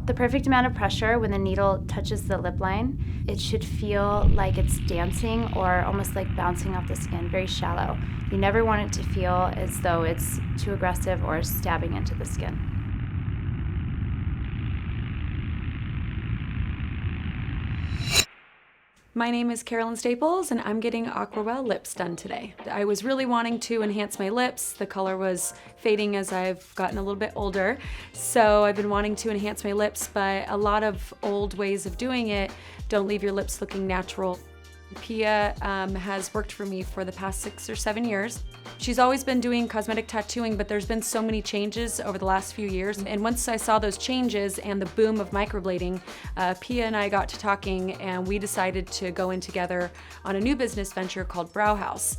The perfect amount of pressure when the needle touches the lip line. It should feel like it's dancing or almost like bouncing off the skin, very shallow. You never want it to feel as though it's too aggressive or stabbing into the skin. My name is Carolyn Staples, and I'm getting Aquarelle lips done today. I was really wanting to enhance my lips. The color was fading as I've gotten a little bit older, so I've been wanting to enhance my lips, but a lot of old ways of doing it don't leave your lips looking natural. Pia has worked for me for the past 6 or 7 years. She's always been doing cosmetic tattooing, but there's been so many changes over the last few years. And once I saw those changes and the boom of microblading, Pia and I got to talking and we decided to go in together on a new business venture called Browhouse.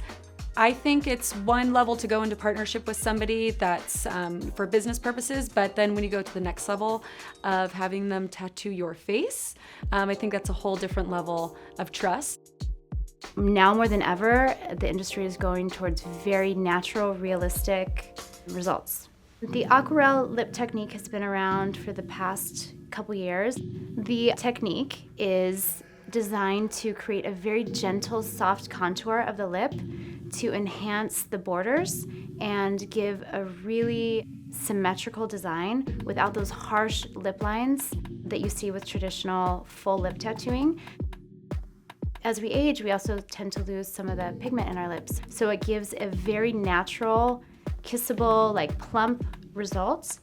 I think it's one level to go into partnership with somebody that's for business purposes, but then when you go to the next level of having them tattoo your face, I think that's a whole different level of trust. Now more than ever, the industry is going towards very natural, realistic results. The Aquarelle lip technique has been around for the past couple years. The technique is designed to create a very gentle, soft contour of the lip to enhance the borders and give a really symmetrical design without those harsh lip lines that you see with traditional full lip tattooing. As we age, we also tend to lose some of the pigment in our lips. So it gives a very natural, kissable, like plump results.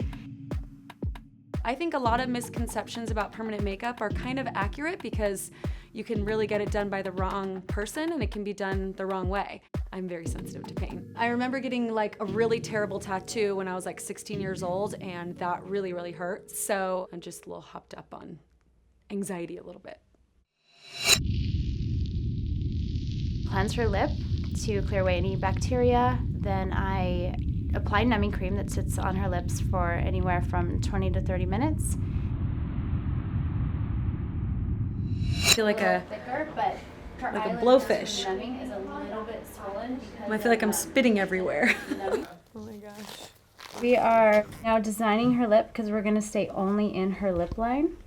I think a lot of misconceptions about permanent makeup are kind of accurate because you can really get it done by the wrong person and it can be done the wrong way. I'm very sensitive to pain. I remember getting like a really terrible tattoo when I was like 16 years old, and that really, really hurt. So I'm just a little hopped up on anxiety a little bit. Cleanse her lip to clear away any bacteria. Then I apply numbing cream that sits on her lips for anywhere from 20 to 30 minutes. I feel like a thicker, but her like a eyelid blowfish. numbing is a little bit swollen because I feel like I'm spitting everywhere. Oh my gosh. We are now designing her lip because we're going to stay only in her lip line.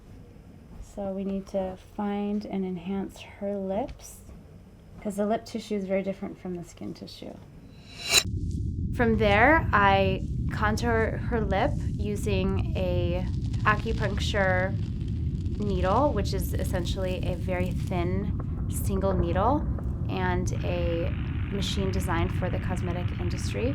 So we need to find and enhance her lips because the lip tissue is very different from the skin tissue. From there, I contour her lip using a acupuncture needle, which is essentially a very thin single needle and a machine designed for the cosmetic industry.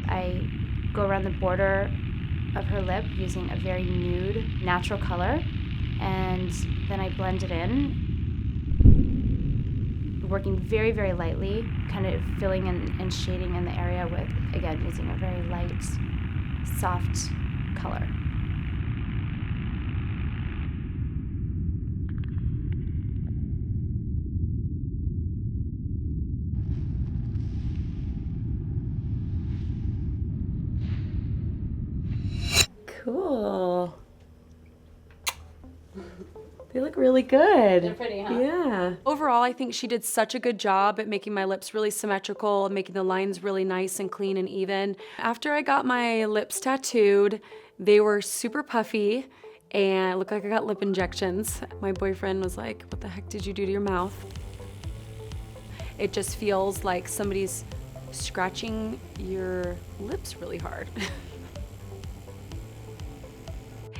I go around the border of her lip using a very nude, natural color, and then I blend it in, working very, very lightly, kind of filling and shading in the area with, again, using a very light, soft color. Cool. They look really good. They're pretty, huh? Yeah. Overall, I think she did such a good job at making my lips really symmetrical and making the lines really nice and clean and even. After I got my lips tattooed, they were super puffy and it looked like I got lip injections. My boyfriend was like, "What the heck did you do to your mouth?" It just feels like somebody's scratching your lips really hard.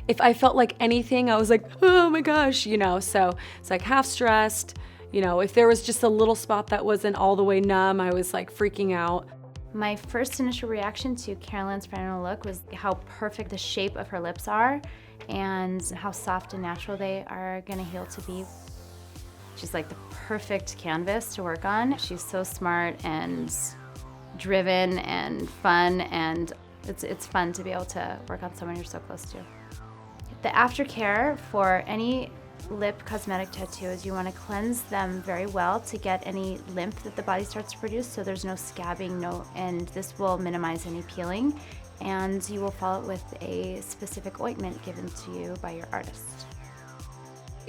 If I felt like anything, I was like, oh my gosh, you know, so it's like half stressed. You know, if there was just a little spot that wasn't all the way numb, I was like freaking out. My first initial reaction to Carolyn's final look was how perfect the shape of her lips are and how soft and natural they are gonna heal to be. She's like the perfect canvas to work on. She's so smart and driven and fun, and it's fun to be able to work on someone you're so close to. The aftercare for any lip cosmetic tattoos, you want to cleanse them very well to get any lymph that the body starts to produce, so there's no scabbing, and this will minimize any peeling. And you will follow it with a specific ointment given to you by your artist.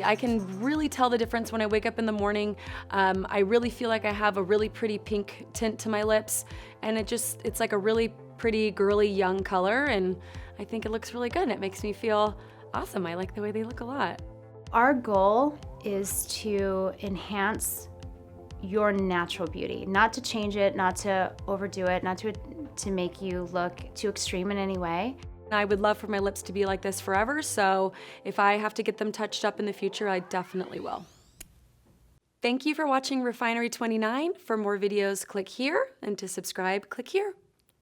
I can really tell the difference when I wake up in the morning. I really feel like I have a really pretty pink tint to my lips, and it's like a really pretty girly young color, and I think it looks really good. It makes me feel awesome. I like the way they look a lot. Our goal is to enhance your natural beauty, not to change it, not to overdo it, not to make you look too extreme in any way. I would love for my lips to be like this forever, so if I have to get them touched up in the future, I definitely will. Thank you for watching Refinery29. For more videos, click here, and to subscribe, click here.